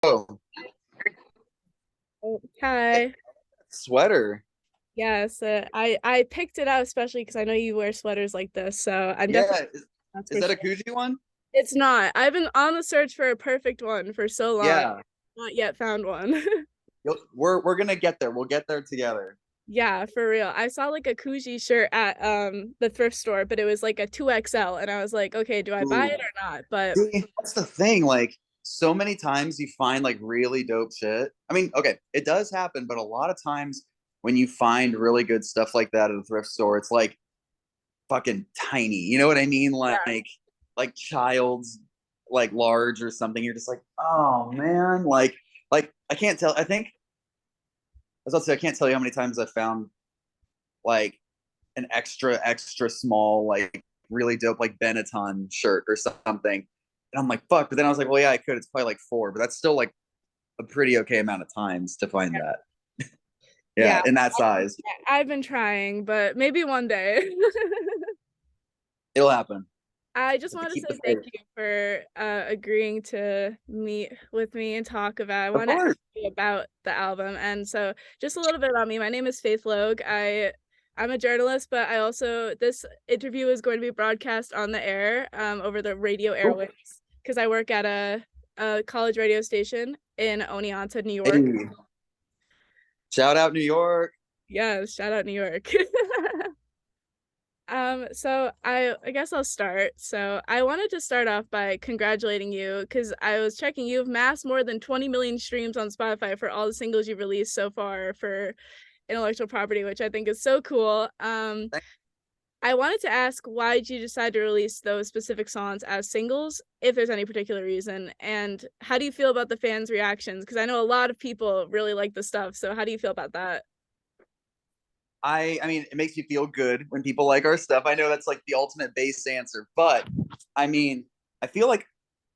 Oh, Oh, hi. sweater. Yes, I picked it out especially because I know you wear sweaters like this, so I'm definitely Yeah, that's is for that a sure. Coogee one? It's not. I've been on the search for a perfect one for so long, Yeah, not yet found one. we're gonna get there. We'll get there together. Yeah, for real. I saw like a Kuji shirt at the thrift store, but it was like a 2XL and I was like, okay, do I buy Ooh, it or not? But see, that's the thing. Like, so many times you find like really dope shit. I mean, okay, it does happen, but a lot of times when you find really good stuff like that at a thrift store, it's like fucking tiny. You know what I mean? Like child's like large or something. You're just like, oh man, like I can't tell. I think I was about to say I can't tell you how many times I found like an extra small like really dope like Benetton shirt or something. And I'm like, fuck. But then I was like, well, yeah, I could. It's probably like four, but that's still like a pretty okay amount of times to find that. Yeah, yeah, in that size. I've been trying, but maybe one day. It'll happen. I just Have to want to keep the say thank faith. you for agreeing to meet with me and talk about. I Of want to ask course. you about the album, and so just a little bit about me. My name is Faith Logue. I'm a journalist, but I also this interview is going to be broadcast on the air over the radio Cool. airwaves because I work at a college radio station in Oneonta, New York. Hey, shout out New York. Yes, shout out New York. So I guess I'll start. So I wanted to start off by congratulating you because I was checking you've amassed more than 20 million streams on Spotify for all the singles you've released so far for intellectual property, which I think is so cool. I wanted to ask why did you decide to release those specific songs as singles, if there's any particular reason, and how do you feel about the fans' reactions? Because I know a lot of people really like the stuff, so how do you feel about that? I mean, it makes me feel good when people like our stuff. I know that's like the ultimate base answer, but I mean, I feel like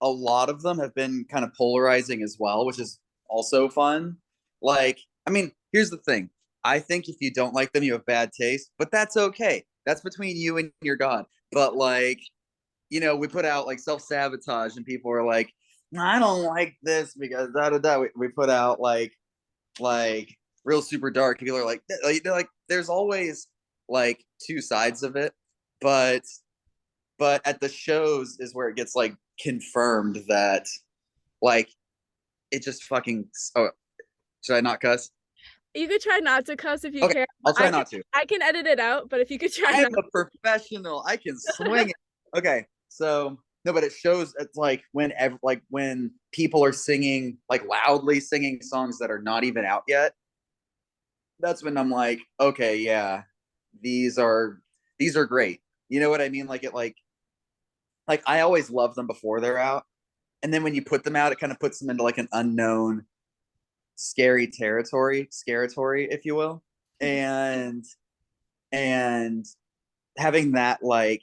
a lot of them have been kind of polarizing as well, which is also fun. Like, I mean, here's the thing. I think if you don't like them, you have bad taste, but that's okay. That's between you and your God. But like, we put out like self sabotage, and people are like, I don't like this because da da da. We put out like real super dark. People are like there's always like two sides of it, but at the shows is where it gets like confirmed that like it just fucking. Oh, should I not cuss? You could try not to cuss if you Okay, care. I'll try not to. I can edit it out, but if you could try I'm not. a professional. I can swing it. Okay, so no, but it shows it's like when people are singing like loudly singing songs that are not even out yet. That's when I'm like, okay, yeah, these are these are great. You know what I mean? Like I always love them before they're out, and then when you put them out, it kind of puts them into like an unknown, scary territory, if you will, and and having that like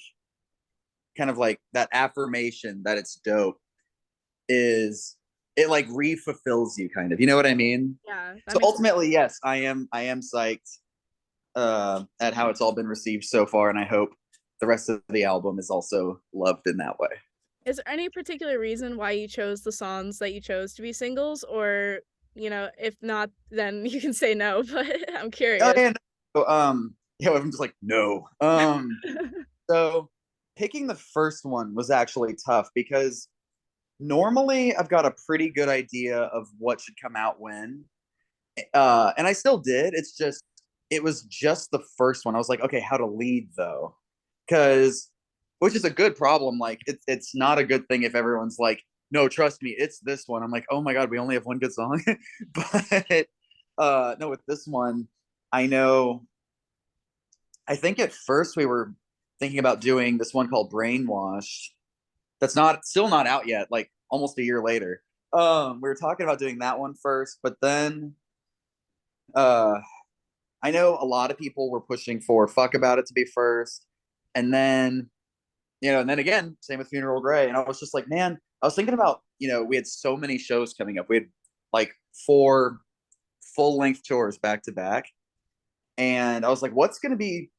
kind of like that affirmation that it's dope is it like re-fulfills you kind of, you know what I mean? Yeah, that So makes ultimately, yes, I am psyched at how it's all been received so far, and I hope the rest of the album is also loved in that way. Is there any particular reason why you chose the songs that you chose to be singles, or if not, then you can say no, but I'm Oh curious. yeah, no. Yeah, I'm just like no. So picking the first one was actually tough because normally I've got a pretty good idea of what should come out when, and I still did. It was just the first one. I was like, okay, how to lead though, because which is a good problem. Like it's not a good thing if everyone's like, no, trust me, it's this one. I'm like, oh my god, we only have one good song, but no, with this one, I know. I think at first we were thinking about doing this one called Brainwashed. That's not still not out yet. Like almost a year later. We were talking about doing that one first, but then uh I know a lot of people were pushing for Fuck About It to be first. And then, and then again, same with Funeral Gray. And I was just like, man, I was thinking about, we had so many shows coming up. We had like four full length tours back to back. And I was like, what's going to be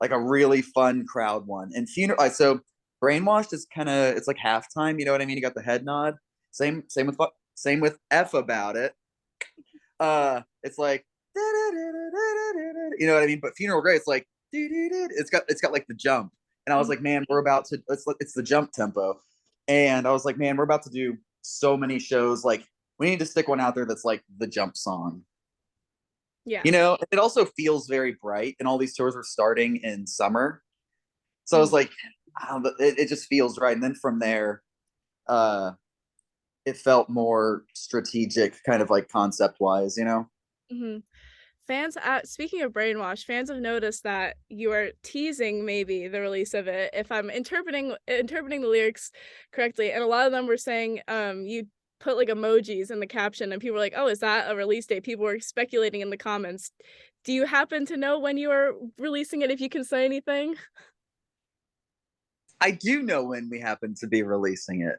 like a really fun crowd one? And so Brainwashed is kind of, it's like halftime. You know what I mean? You got the head nod. Same with Same with F about it. It's like, you know what I mean? But Funeral Grave, it's like, it's got like the jump. And I was like, man, we're about to, it's the jump tempo. And I was like, man, we're about to do so many shows. Like, we need to stick one out there that's like the jump song. Yeah. You know, it also feels very bright, and all these tours were starting in summer. So I was like, it just feels right. And then from there, uh, it felt more strategic, kind of like concept wise, you know? Mm-hmm. Fans, speaking of brainwash, fans have noticed that you are teasing maybe the release of it, if I'm interpreting the lyrics correctly. And a lot of them were saying, you put like emojis in the caption, and people were like, "Oh, is that a release date?" People were speculating in the comments. Do you happen to know when you are releasing it? If you can say anything. I do know when we happen to be releasing it.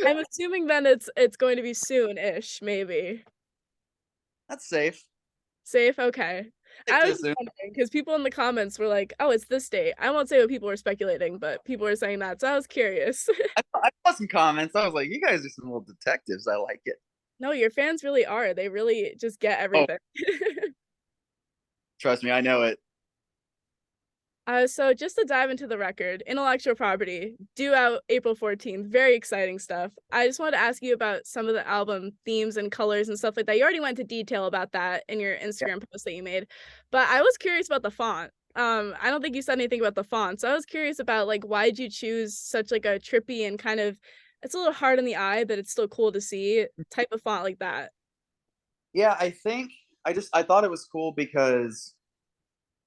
I'm assuming then it's going to be soon-ish, maybe. That's safe. Safe? Okay. Safe I to was just assume. wondering because people in the comments were like, "Oh, it's this date." I won't say what people were speculating, but people were saying that, so I was curious. I saw some comments. I was like, you guys are some little detectives. I like it. No, your fans really are. They really just get Oh, everything. trust me, I know it. So just to dive into the record, Intellectual Property, due out April 14th, very exciting stuff. I just wanted to ask you about some of the album themes and colors and stuff like that. You already went into detail about that in your Yeah. Instagram post that you made, but I was curious about the font. I don't think you said anything about the font, so I was curious about like why did you choose such like a trippy and kind of it's a little hard on the eye, but it's still cool to see type of font like that. Yeah, I think I thought it was cool because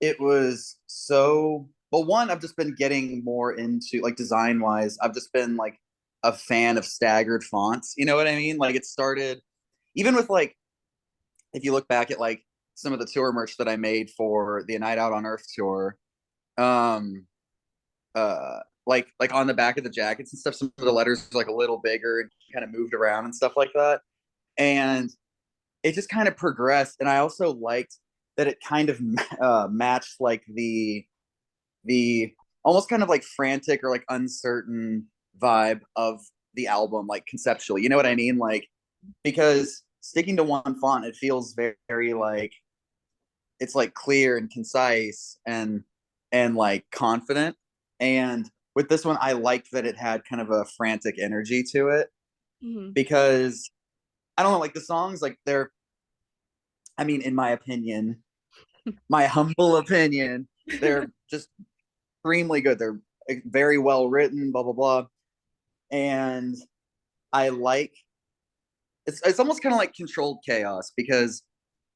it was so well. One, I've just been getting more into like design wise. I've just been like a fan of staggered fonts. You know what I mean? Like it started even with like if you look back at like some of the tour merch that I made for the Night Out on Earth tour, um, like on the back of the jackets and stuff, some of the letters were like a little bigger and kind of moved around and stuff like that. And it just kind of progressed. And I also liked that it kind of matched like the almost kind of like frantic or like uncertain vibe of the album, like conceptually. You know what I mean? Like because sticking to one font, it feels very, very like it's like clear and concise and like confident. And with this one, I liked that it had kind of a frantic energy to it Mhm. because I don't know, like the songs, like they're, I mean, in my opinion, my humble opinion, they're just extremely good. They're very well written, blah blah blah, and I like it's almost kind of like controlled chaos because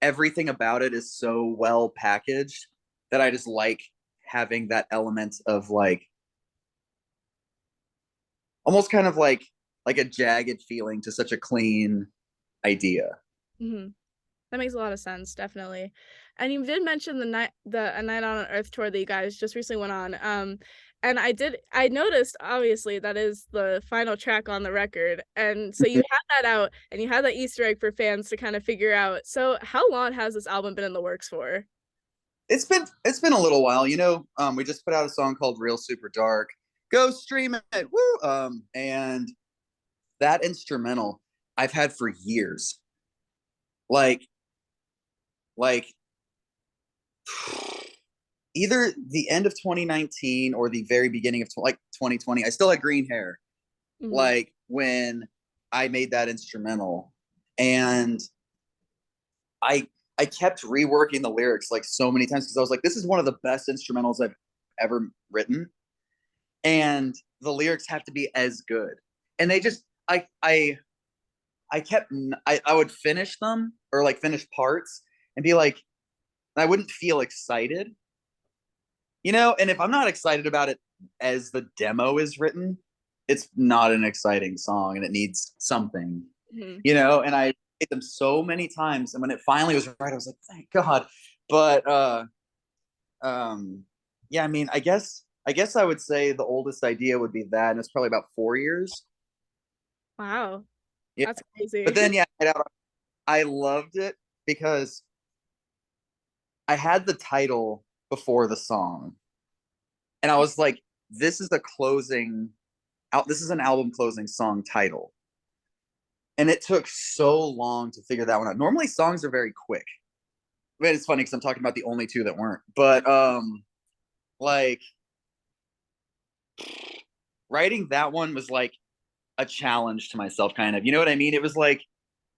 everything about it is so well packaged that I just like having that element of like almost kind of like a jagged feeling to such a clean idea. Mhm. That makes a lot of sense, definitely. And you did mention the A Night on Earth tour that you guys just recently went on. And I noticed obviously that is the final track on the record. And so you had that out and you had that Easter egg for fans to kind of figure out. So how long has this album been in the works for? It's been a little while, you know. We just put out a song called "Real Super Dark." Go stream it, woo! And that instrumental I've had for years, like like either the end of 2019 or the very beginning of like 2020. I still had green hair, Mhm. like when I made that instrumental, and I I kept reworking the lyrics like so many times because I was like, this is one of the best instrumentals I've ever written, and the lyrics have to be as good. And they just I kept I would finish them or like finish parts and be like, I wouldn't feel excited, you know. And if I'm not excited about it as the demo is written, it's not an exciting song and it needs something, Mhm. you know. And I hit them so many times, and when it finally was right, I was like, thank God. But um, yeah, I mean, I guess I would say the oldest idea would be that, and it's probably about 4 years. Wow. Yeah, That's but crazy. then yeah, I loved it because I had the title before the song, and I was like, this is a closing. this is an album closing song title. And it took so long to figure that one out. Normally songs are very quick. I mean, it's funny because I'm talking about the only two that weren't. But like writing that one was like a challenge to myself, kind of. You know what I mean? It was like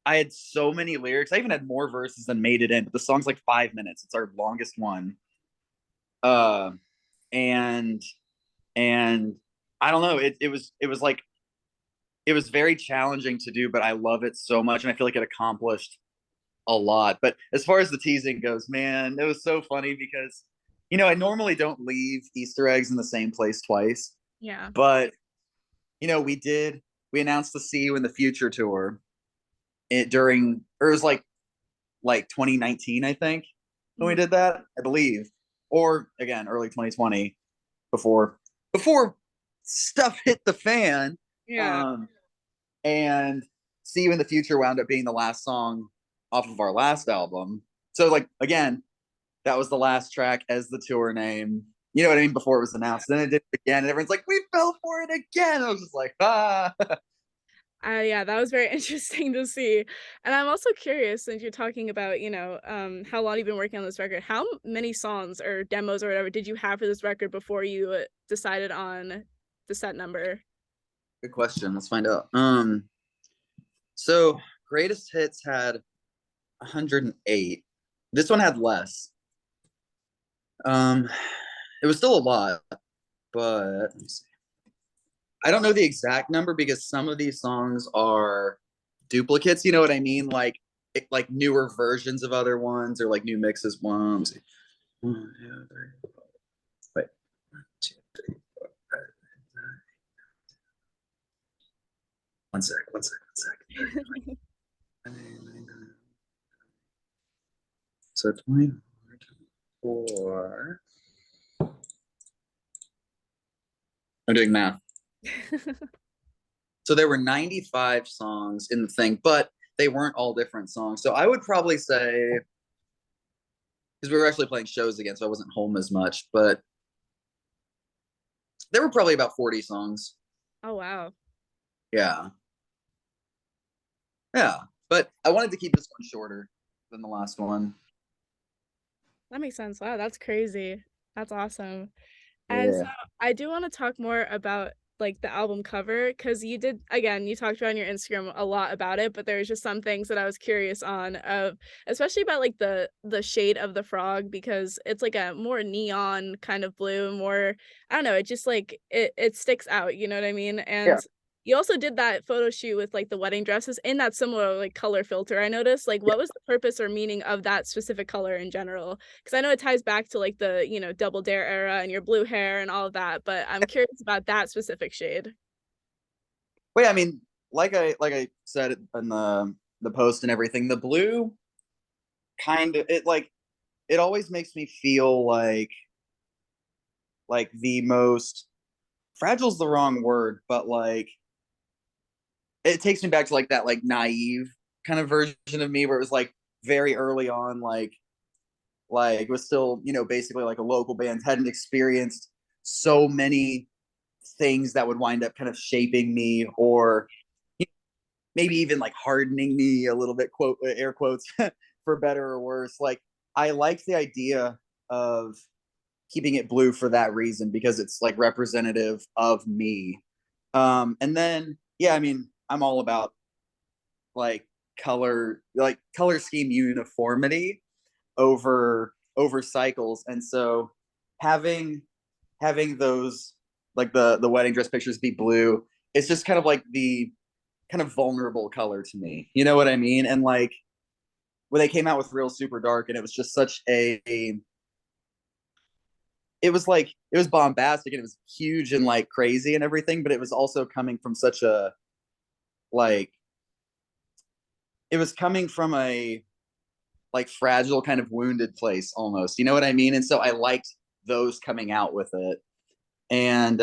I had so many lyrics. I even had more verses than made it in. But the song's like 5 minutes. It's our longest one. Uh, and and I don't know. It was like it was very challenging to do, but I love it so much, and I feel like it accomplished a lot. But as far as the teasing goes, man, it was so funny because I normally don't leave Easter eggs in the same place twice, Yeah. but we announced the See You in the Future tour during, or it was like 2019, I think, when we Mhm. did that, I believe, or again early 2020, before stuff hit the fan. Yeah. Um, and See You in the Future wound up being the last song off of our last album. So like again, that was the last track as the tour name. You know what I mean? Before it was announced. Then it did it again, and everyone's like, "We fell for it again." I was just like, "Ah." Yeah, that was very interesting to see. And I'm also curious, since you're talking about, how long you've been working on this record, how many songs or demos or whatever did you have for this record before you decided on the set number? Good question. Let's find out. So Greatest Hits had 108. This one had less. Um, it was still a lot, but let me see. I don't know the exact number because some of these songs are duplicates. You know what I mean? Like newer versions of other ones or like new mixes. One, let me see. One, two, three, four. Wait. One, two, three, four, five, one sec. One sec. One sec. So 24. I'm doing math. So there were 95 songs in the thing, but they weren't all different songs. So I would probably say, because we were actually playing shows again, so I wasn't home as much, but there were probably about 40 songs. Oh, wow. Yeah. Yeah. But I wanted to keep this one shorter than the last one. That makes sense. Wow, that's crazy. That's awesome. And so Yeah. I do want to talk more about like the album cover because you did again, you talked about on your Instagram a lot about it, but there's just some things that I was curious on of especially about like the shade of the frog because it's like a more neon kind of blue, more I don't know, it just like it sticks out, you know what I mean? Yeah. And you also did that photo shoot with like the wedding dresses in that similar like color filter. I noticed like Yeah. what was the purpose or meaning of that specific color in general? 'Cause I know it ties back to, like, the, Double Dare era and your blue hair and all of that, but I'm curious about that specific shade. Wait, I mean, like I said in the post and everything, the blue kind of it always makes me feel like the most fragile's the wrong word, but like it takes me back to like that like naive kind of version of me where it was like very early on, like it was still, basically like a local band, hadn't experienced so many things that would wind up kind of shaping me or maybe even like hardening me a little bit, quote air quotes, for better or worse. Like I liked the idea of keeping it blue for that reason because it's like representative of me. And then yeah, I mean, I'm all about like color scheme uniformity over cycles, and so having those like the wedding dress pictures be blue, it's just kind of like the kind of vulnerable color to me. You know what I mean? And like when they came out with Real Super Dark, and it was just such it was like it was bombastic and it was huge and like crazy and everything, but it was also coming from such a like it was coming from a like fragile kind of wounded place almost. You know what I mean? And so I liked those coming out with it. And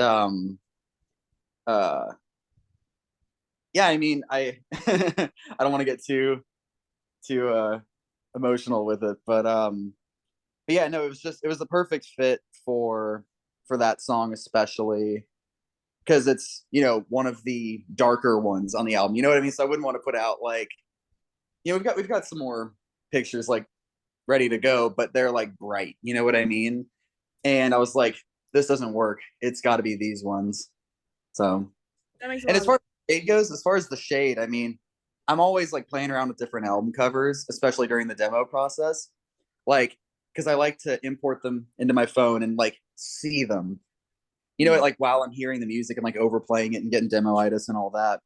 uh yeah, I mean I don't want to get too emotional with it, but yeah, no, it was the perfect fit for that song especially. because it's, you know, one of the darker ones on the album. You know what I mean? So I wouldn't want to put out like, you know, we've got some more pictures like ready to go, but they're like bright. You know what I mean? And I was like, this doesn't work. It's got to be these ones. So, That makes a and lot as of far as the shade goes, as far as the shade, I mean, I'm always like playing around with different album covers, especially during the demo process. Like, because I like to import them into my phone and like see them, you know, Mhm. like while I'm hearing the music and like overplaying it and getting demoitis and all that.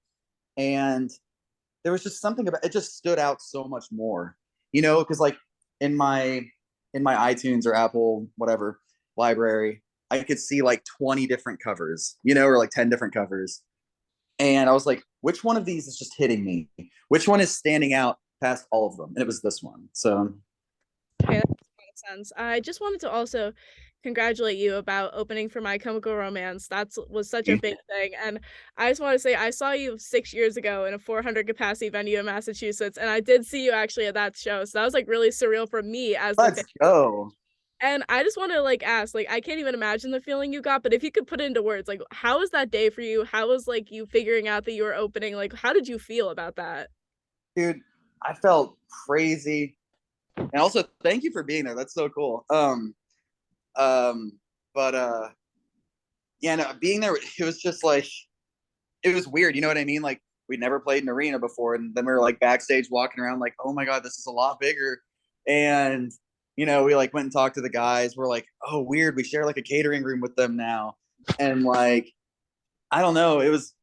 And there was just something about it, just stood out so much more, you know, because like in my iTunes or Apple whatever library, I could see like 20 different covers, you know, or like 10 different covers. And I was like, which one of these is just hitting me? Which one is standing out past all of them? And it was this one. So Okay, that makes a lot of sense. I just wanted to also congratulate you about opening for My Chemical Romance. That's was such a big thing, and I just want to say I saw you 6 years ago in a 400 capacity venue in Massachusetts, and I did see you actually at that show, so that was, like, really surreal for me as the fan, let's go. and I just wanna, like, ask, like, I can't even imagine the feeling you got, but if you could put it into words, like, how was that day for you? How was, like, you figuring out that you were opening? Like, how did you feel about that? Dude, I felt crazy. And also thank you for being there. That's so cool. Um, but yeah, no, being there, it was just like it was weird. You know what I mean? Like we'd never played an arena before, and then we were like backstage walking around, like, oh my god, this is a lot bigger. And you know, we like went and talked to the guys. We're like, oh, weird. We share like a catering room with them now, and like, I don't know. It was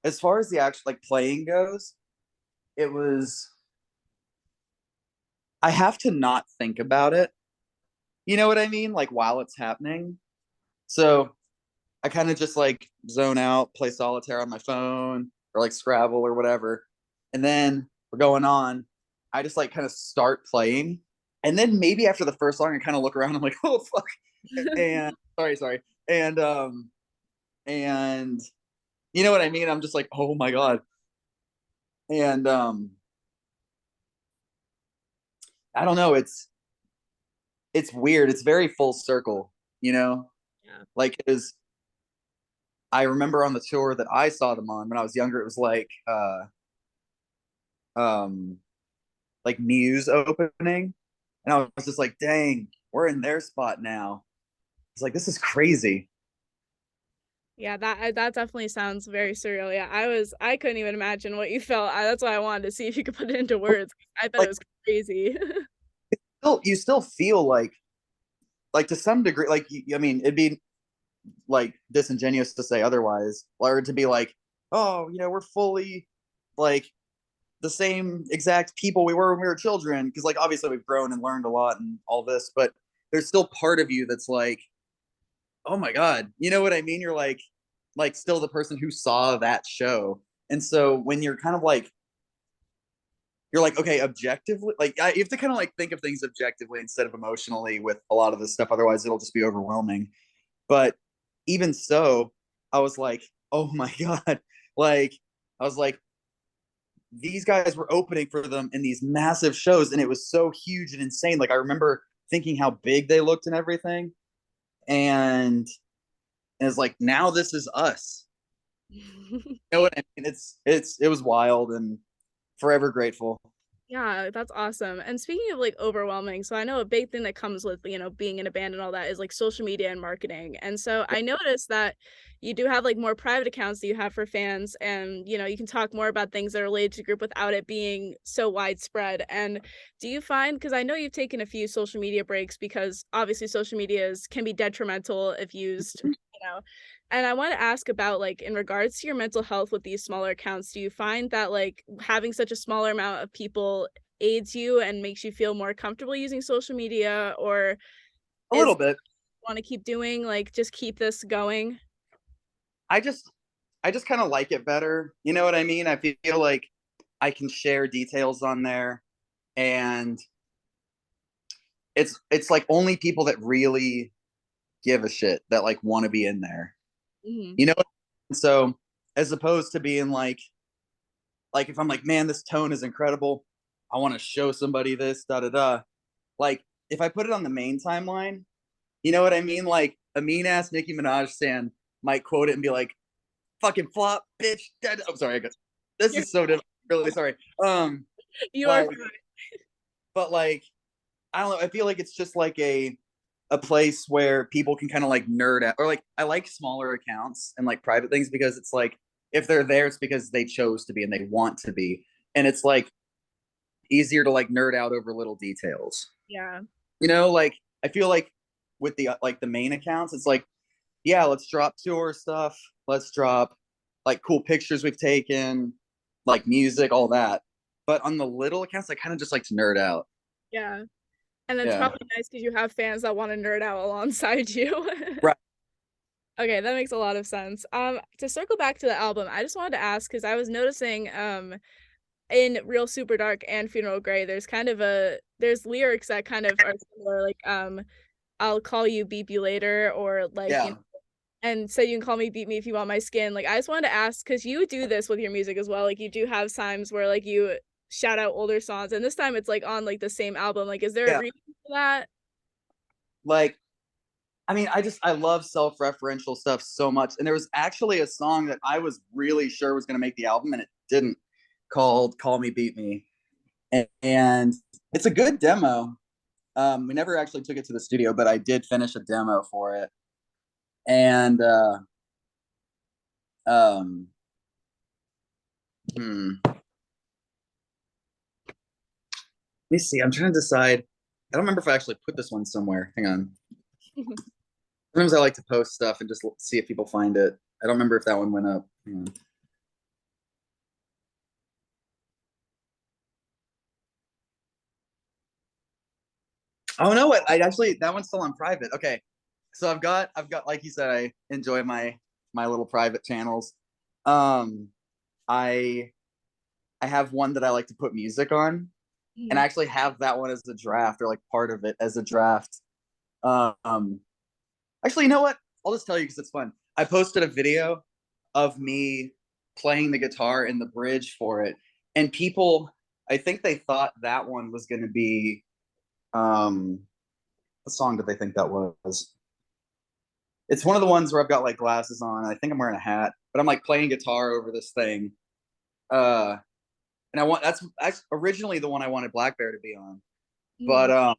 as far as the actual like playing goes, it was. I have to not think about it. You know what I mean? Like while it's happening. So I kind of just like zone out, play solitaire on my phone or like Scrabble or whatever. And then we're going on. I just like kind of start playing. And then maybe after the first song, I kind of look around. I'm like, oh fuck. And sorry. And and you know what I mean? I'm just like, oh my God. And I don't know, it's weird. It's very full circle, you know? Yeah. Like it is I remember on the tour that I saw them on when I was younger, it was um like Muse opening. And I was just like, dang, we're in their spot now. It's like this is crazy. Yeah, that definitely sounds very surreal. Yeah, I couldn't even imagine what you felt. That's why I wanted to see if you could put it into words. I bet it Like was crazy. you still feel like to some degree, like I mean, it'd be like disingenuous to say otherwise, or to be like, oh, you know, we're fully like the same exact people we were when we were children. Because like obviously we've grown and learned a lot and all this, but there's still part of you that's like, oh my god, you know what I mean? You're like still the person who saw that show. And so when you're kind of like you're like, okay, objectively, like you have to kind of like think of things objectively instead of emotionally with a lot of this stuff. Otherwise, it'll just be overwhelming. But even so, I was like, oh my god, like I was like, these guys were opening for them in these massive shows, and it was so huge and insane. Like I remember thinking how big they looked and everything, and it's like now this is us. You know what I mean? It was wild and forever grateful. Yeah, that's awesome. And speaking of like overwhelming, so I know a big thing that comes with, being in a band and all that is like social media and marketing. And so I noticed that you do have like more private accounts that you have for fans and you can talk more about things that are related to the group without it being so widespread. And do you find because I know you've taken a few social media breaks because obviously social medias can be detrimental if used, and I want to ask about like in regards to your mental health with these smaller accounts, do you find that like having such a smaller amount of people aids you and makes you feel more comfortable using social media, or A is little bit. want to keep doing like just keep this going? I just I just kind of like it better. You know what I mean? I feel like I can share details on there, and it's like only people that really give a shit that like want to be in there. Mhm. You know? So as opposed to being like if I'm like, man, this tone is incredible. I want to show somebody this, da da da. Like if I put it on the main timeline, you know what I mean? Like a mean ass Nicki Minaj stan might quote it and be like, fucking flop, bitch. Dead. I'm sorry, I guess this You're is so different. Really sorry. you are Like, fine. but like, I don't know. I feel like it's just like a place where people can kind of like nerd out, or like I like smaller accounts and like private things because it's like if they're there, it's because they chose to be and they want to be, and it's like easier to like nerd out over little details. Yeah. Like I feel like with the main accounts, it's like yeah, let's drop tour stuff, let's drop like cool pictures we've taken, like music, all that. But on the little accounts, I kind of just like to nerd out. Yeah. And it's Yeah. probably nice because you have fans that want to nerd out alongside you. Right. Okay, that makes a lot of sense. To circle back to the album, I just wanted to ask because I was noticing in Real Super Dark and Funeral Grey, there's lyrics that kind of are similar, like I'll call you, beep you later, or like Yeah. and so you can call me, beat me if you want my skin. Like I just wanted to ask because you do this with your music as well. Like you do have times where like you shout out older songs, and this time it's like on like the same album. Like, is there a Yeah. reason for that? Like I mean, I love self-referential stuff so much. And there was actually a song that I was really sure was going to make the album and it didn't, called Call Me Beat Me. And it's a good demo. We never actually took it to the studio, but I did finish a demo for it. And um let me see. I'm trying to decide. I don't remember if I actually put this one somewhere. Hang on. Sometimes I like to post stuff and just see if people find it. I don't remember if that one went up. Oh no, I actually that one's still on private. Okay. So I've got like you said, I enjoy my little private channels. Um I I have one that I like to put music on, and I Mhm. actually have that one as a draft or like part of it as a draft. Um Actually, you know what? I'll just tell you because it's fun. I posted a video of me playing the guitar in the bridge for it, and people, I think they thought that one was going to be what song did they think that was? It's one of the ones where I've got like glasses on. I think I'm wearing a hat, but I'm like playing guitar over this thing. Uh, and that's originally the one I wanted Black Bear to be on, but Mhm.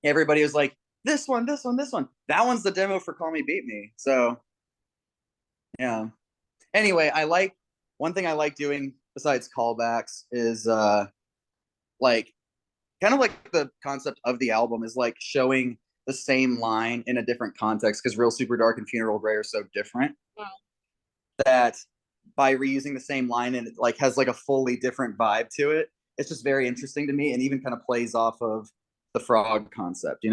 everybody was like, this one, this one, this one. That one's the demo for Call Me Beat Me. So yeah. Anyway, I like one thing I like doing besides callbacks is like kind of like the concept of the album is like showing the same line in a different context because Real Super Dark and Funeral Grey are so different Wow. that by reusing the same line and it like has like a fully different vibe to it, it's just very interesting to me and even kind of plays off of the frog concept.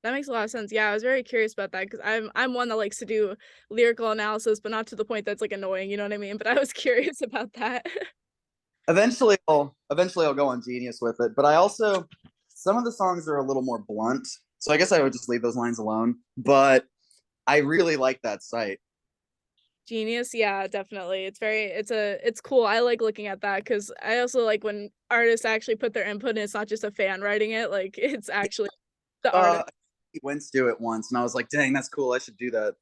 That makes a lot of sense. Yeah, I was very curious about that because I'm one that likes to do lyrical analysis, but not to the point that's like annoying, you know what I mean? But I was curious about that. Eventually I'll go on Genius with it, but I also some of the songs are a little more blunt, so I guess I would just leave those lines alone. But I really like that site. Genius, yeah, definitely. It's cool. I like looking at that because I also like when artists actually put their input and it's not just a fan writing it, like it's actually the artist. He went to do it once, and I was like, "Dang, that's cool. I should do that."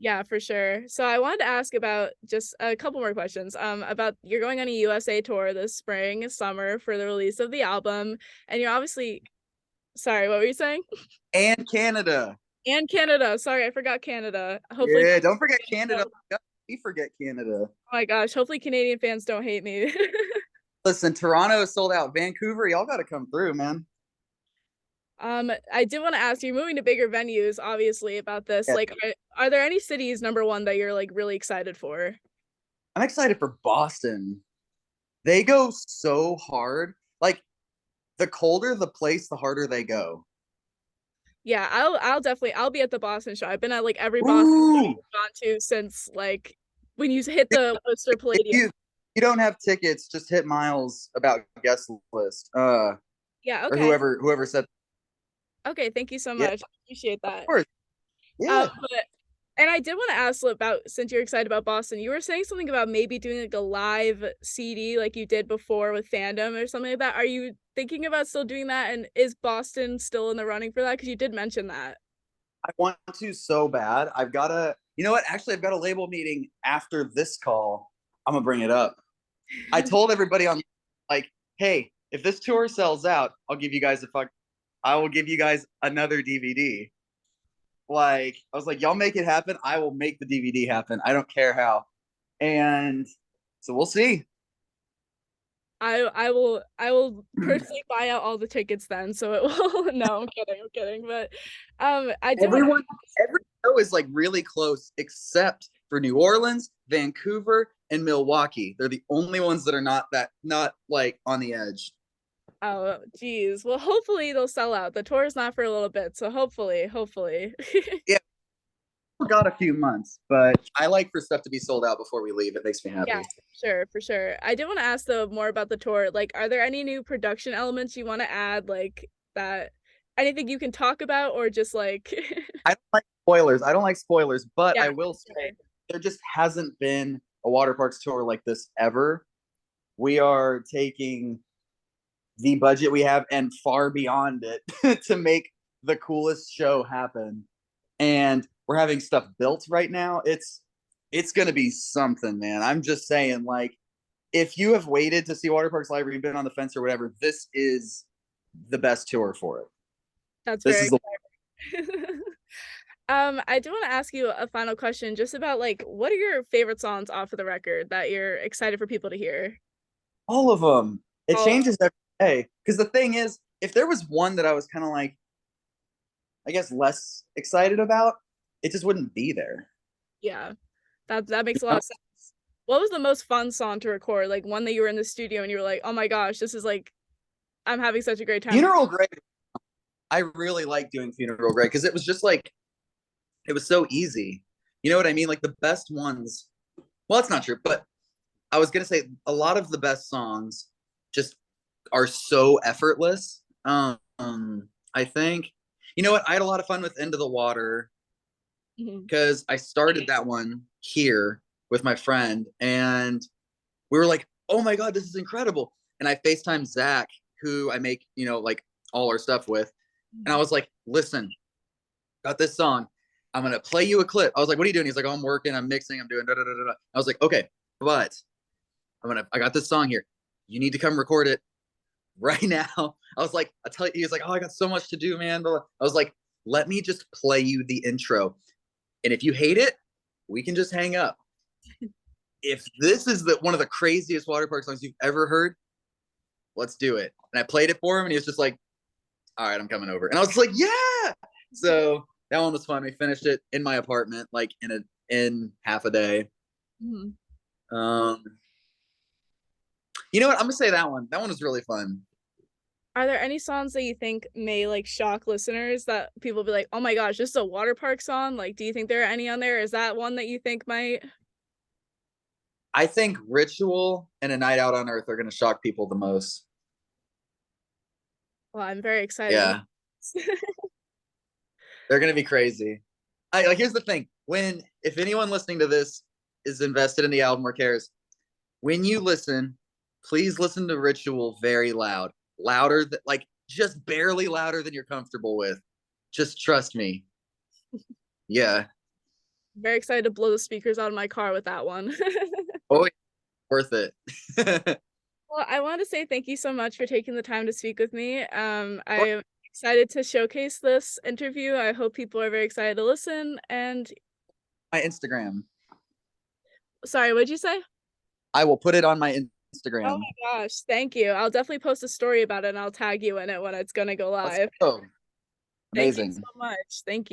Yeah, for sure. So I wanted to ask about just a couple more questions. About you're going on a USA tour this spring, summer for the release of the album, and you're obviously sorry, what were you saying? And Canada, And Canada. Sorry, I forgot Canada. Hopefully, yeah, don't forget Canada. oh We forget Canada. my gosh, hopefully Canadian fans don't hate me. Listen, Toronto is sold out. Vancouver, y'all got to come through, man. I did want to ask you, moving to bigger venues, obviously, about this. Yeah. Like, are there any cities, number one, that you're like really excited for? I'm excited for Boston. They go so hard. Like the colder the place, the harder they go. Yeah, I'll definitely I'll be at the Boston show. I've been at like every Boston show Ooh, I've gone to since like when you hit the Worcester if Palladium. you don't have tickets, just hit Miles about guest list. Yeah, Or okay. whoever said, Okay, thank you so yeah, much. I appreciate of that. course, yeah. But and I did want to ask about since you're excited about Boston, you were saying something about maybe doing like a live CD like you did before with Fandom or something like that. Are you thinking about still doing that? And is Boston still in the running for that? Because you did mention that. I want to so bad. I've got to. You know what? Actually, I've got a label meeting after this call. I'm gonna bring it up. I told everybody on like, hey, if this tour sells out, I'll give you guys a fuck. I will give you guys another DVD. Like, I was like, y'all make it happen. I will make the DVD happen. I don't care how. And so we'll see. I will personally buy out all the tickets then, so it will. No, I'm kidding. But I do want Everyone, every show is like really close, except for New Orleans, Vancouver, and Milwaukee. They're the only ones that are not like on the edge. oh geez. Well, hopefully they'll sell out. The tour is not for a little bit, so hopefully. Yeah, we got a few months, but I like for stuff to be sold out before we leave. It makes me Yeah, happy. sure, for sure. I did want to ask though more about the tour. Like, are there any new production elements you want to add, like that? Anything you can talk about, or just like, I don't like spoilers. I don't like spoilers, but yeah, I will say there just hasn't been a water parks tour like this ever. We are taking the budget we have and far beyond it to make the coolest show happen. And we're having stuff built right now. It's gonna be something, man. I'm just saying, like, if you have waited to see Water Parks Live or you've been on the fence or whatever, this is the best tour for it. that's This very is the exciting. I do want to ask you a final question, just about like, what are your favorite songs off of the record that you're excited for people to hear? all of them. It Oh, changes every day. Because the thing is, if there was one that I was kind of like, I guess, less excited about, it just wouldn't be there. yeah, that You makes a lot know? of sense. What was the most fun song to record? Like one that you were in the studio and you were like, oh my gosh, this is like, I'm having such a great time. Funeral Grave, I really like doing Funeral Grave because it was just like, it was so easy. You know what I mean? Like the best ones, well, that's not true, but I was going to say a lot of the best songs just are so effortless. I think, you know what? I had a lot of fun with Into the Water Mhm. because I started that one here with my friend and we were like, oh my God, this is incredible. And I FaceTime Zach, who I make, like all our stuff with. And I was like, listen, got this song. I'm going to play you a clip. I was like, what are you doing? He's like, oh, I'm working, I'm mixing, I'm doing da da da da. I was like, okay, but I got this song here. You need to come record it right now. I was like, I tell you, he was like, oh, I got so much to do, man. I was like, let me just play you the intro. And if you hate it, we can just hang up. If this is one of the craziest water park songs you've ever heard, let's do it. And I played it for him and he was just like, all right, I'm coming over. And I was like, yeah. So that one was fun. We finished it in my apartment, like in half a day. Mhm. Um, you know what? I'm gonna say that one. That one was really fun. Are there any songs that you think may like shock listeners that people be like, oh my gosh, this is a water park song? Like, do you think there are any on there? Is that one that you think might? I think Ritual and A Night Out on Earth are gonna shock people the most. Well, I'm very excited to Yeah, hear. they're gonna be crazy. I like. Here's the thing: if anyone listening to this is invested in the album or cares, when you listen, please listen to Ritual very loud, louder than like just barely louder than you're comfortable with. Just trust me. Yeah. Very excited to blow the speakers out of my car with that one. Oh, worth it. Well, I want to say thank you so much for taking the time to speak with me. I'm excited to showcase this interview. I hope people are very excited to listen. And My Instagram. sorry, what'd you say? I will put it on my Oh Instagram. my gosh, thank you. I'll definitely post a story about it and I'll tag you in it when it's gonna go Let's live. go. Thank you Amazing. so much. Thank you.